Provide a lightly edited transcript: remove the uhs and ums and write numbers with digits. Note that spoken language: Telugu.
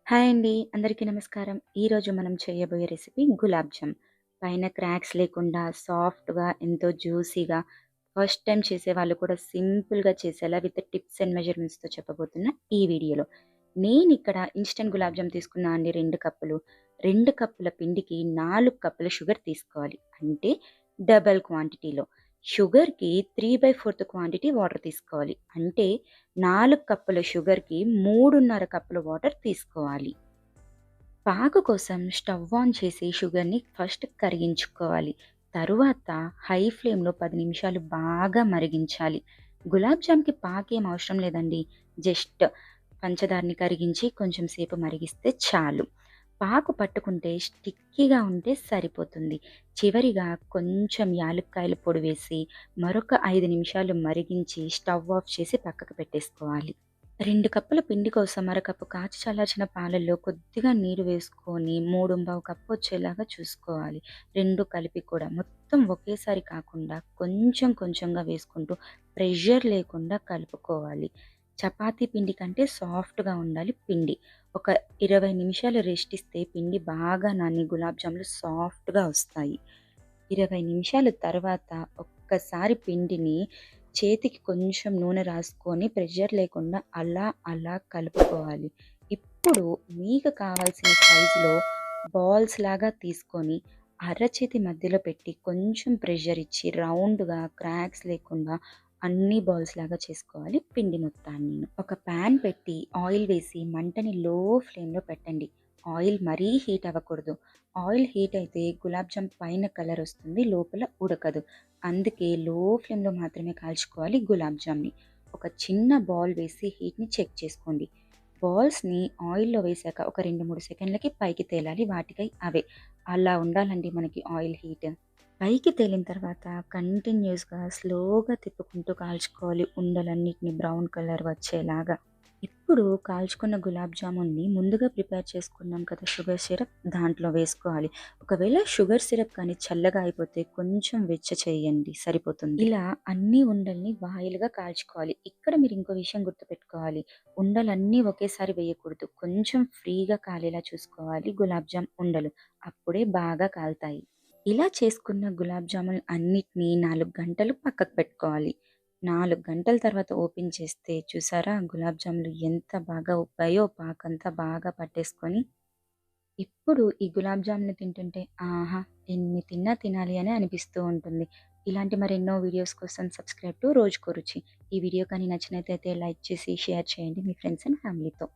హాయ్ అండి. అందరికీ నమస్కారం. ఈరోజు మనం చేయబోయే రెసిపీ గులాబ్ జామ్. పైన క్రాక్స్ లేకుండా సాఫ్ట్‌గా, ఎంతో జ్యూసీగా ఫస్ట్ టైమ్ చేసేవాళ్ళు కూడా సింపుల్‌గా చేసేలా విత్ టిప్స్ అండ్ మెజర్‌మెంట్స్‌తో చెప్పబోతున్నా ఈ వీడియోలో. నేనిక్కడ ఇన్‌స్టంట్ గులాబ్ జామ్ తీసుకున్నా అండి 2 కప్పులు. 2 కప్పుల పిండికి 4 కప్పుల షుగర్ తీసుకోవాలి. అంటే డబుల్ క్వాంటిటీలో. షుగర్‌కి 3/4 క్వాంటిటీ వాటర్ తీసుకోవాలి. అంటే 4 కప్పుల షుగర్‌కి 3:30 కప్పుల వాటర్ తీసుకోవాలి. పాకు కోసం స్టవ్ ఆన్ చేసి షుగర్‌ని ఫస్ట్ కరిగించుకోవాలి. తరువాత హై ఫ్లేమ్‌లో 10 నిమిషాలు బాగా మరిగించాలి. గులాబ్ జామ్‌కి పాకేం అవసరం లేదండి. జస్ట్ పంచదారని కరిగించి కొంచెం సేపు మరిగిస్తే చాలు. పాకు పట్టుకుంటే స్టిక్కీగా ఉంటే సరిపోతుంది. చివరిగా కొంచెం యాలుక్కాయల పొడి వేసి మరొక 5 నిమిషాలు మరిగించి స్టవ్ ఆఫ్ చేసి పక్కకు పెట్టేసుకోవాలి. 2 కప్పుల పిండి కోసం అరకప్పు కాచి చల్లార్చిన పాలల్లో కొద్దిగా నీరు వేసుకొని 3:15 కప్పు వచ్చేలాగా చూసుకోవాలి. 2 కలిపి కూడా మొత్తం ఒకేసారి కాకుండా కొంచెం కొంచెంగా వేసుకుంటూ ప్రెషర్ లేకుండా కలుపుకోవాలి. చపాతీ పిండి కంటే సాఫ్ట్‌గా ఉండాలి పిండి. ఒక 20 నిమిషాలు రెస్ట్ ఇస్తే పిండి బాగా నాని గులాబ్ జాములు సాఫ్ట్‌గా వస్తాయి. 20 నిమిషాల తర్వాత ఒక్కసారి పిండిని చేతికి కొంచెం నూనె రాసుకొని ప్రెషర్ లేకుండా అలా కలుపుకోవాలి. ఇప్పుడు మీకు కావాల్సిన సైజులో బాల్స్ లాగా తీసుకొని అరచేతి మధ్యలో పెట్టి కొంచెం ప్రెషర్ ఇచ్చి రౌండ్‌గా క్రాక్స్ లేకుండా అన్ని బాల్స్ లాగా చేసుకోవాలి పిండి మొత్తాన్నీను. ఒక పాన్ పెట్టి ఆయిల్ వేసి మంటని లో ఫ్లేమ్‌లో పెట్టండి. ఆయిల్ మరీ హీట్ అవ్వకూడదు. ఆయిల్ హీట్ అయితే గులాబ్ జామ్ పైన కలర్ వస్తుంది. లోపల ఉడకదు. అందుకే లో ఫ్లేమ్‌లో మాత్రమే కాల్చుకోవాలి గులాబ్ జామ్‌ని. ఒక చిన్న బాల్ వేసి హీట్‌ని చెక్ చేసుకోండి. బాల్స్‌ని ఆయిల్‌లో వేశాక ఒక 2, 3 సెకండ్లకి పైకి తేలాలి. వాటికై అవే. అలా ఉండాలండి మనకి ఆయిల్ హీట్. పైకి తేలిన తర్వాత కంటిన్యూయస్‌గా స్లోగా తిప్పుకుంటూ కాల్చుకోవాలి ఉండలన్నిటిని బ్రౌన్ కలర్ వచ్చేలాగా. ఇప్పుడు కాల్చుకున్న గులాబ్ జామున్ని ముందుగా ప్రిపేర్ చేసుకున్నాం కదా షుగర్ సిరప్ దాంట్లో వేసుకోవాలి. ఒకవేళ షుగర్ సిరప్ కానీ చల్లగా అయిపోతే కొంచెం వెచ్చ చేయండి సరిపోతుంది. ఇలా అన్ని ఉండల్ని వాయిల్‌గా కాల్చుకోవాలి. ఇక్కడ మీరు ఇంకో విషయం గుర్తుపెట్టుకోవాలి. ఉండలన్నీ ఒకేసారి వేయకూడదు. కొంచెం ఫ్రీగా కాలేలా చూసుకోవాలి గులాబ్ జామ్ ఉండలు. అప్పుడే బాగా కాలుతాయి. ఇలా చేసుకున్న గులాబ్ జామున్ అన్నిటిని 4 గంటలు పక్కకు పెట్టుకోవాలి. 4 గంటల తర్వాత ఓపెన్ చేస్తే చూసారా గులాబ్ జాములు ఎంత బాగా ఉబ్బాయో పాకంతా బాగా పట్టేసుకొని. ఇప్పుడు ఈ గులాబ్ జాములు తింటుంటే ఆహా! ఎన్ని తిన్నా తినాలి అని అనిపిస్తూ ఉంటుంది. ఇలాంటి మరెన్నో వీడియోస్ కోసం సబ్స్క్రైబ్ టు రోజుకో రుచి. ఈ వీడియో కానీ నచ్చినట్లయితే లైక్ చేసి షేర్ చేయండి మీ ఫ్రెండ్స్ అండ్ ఫ్యామిలీతో.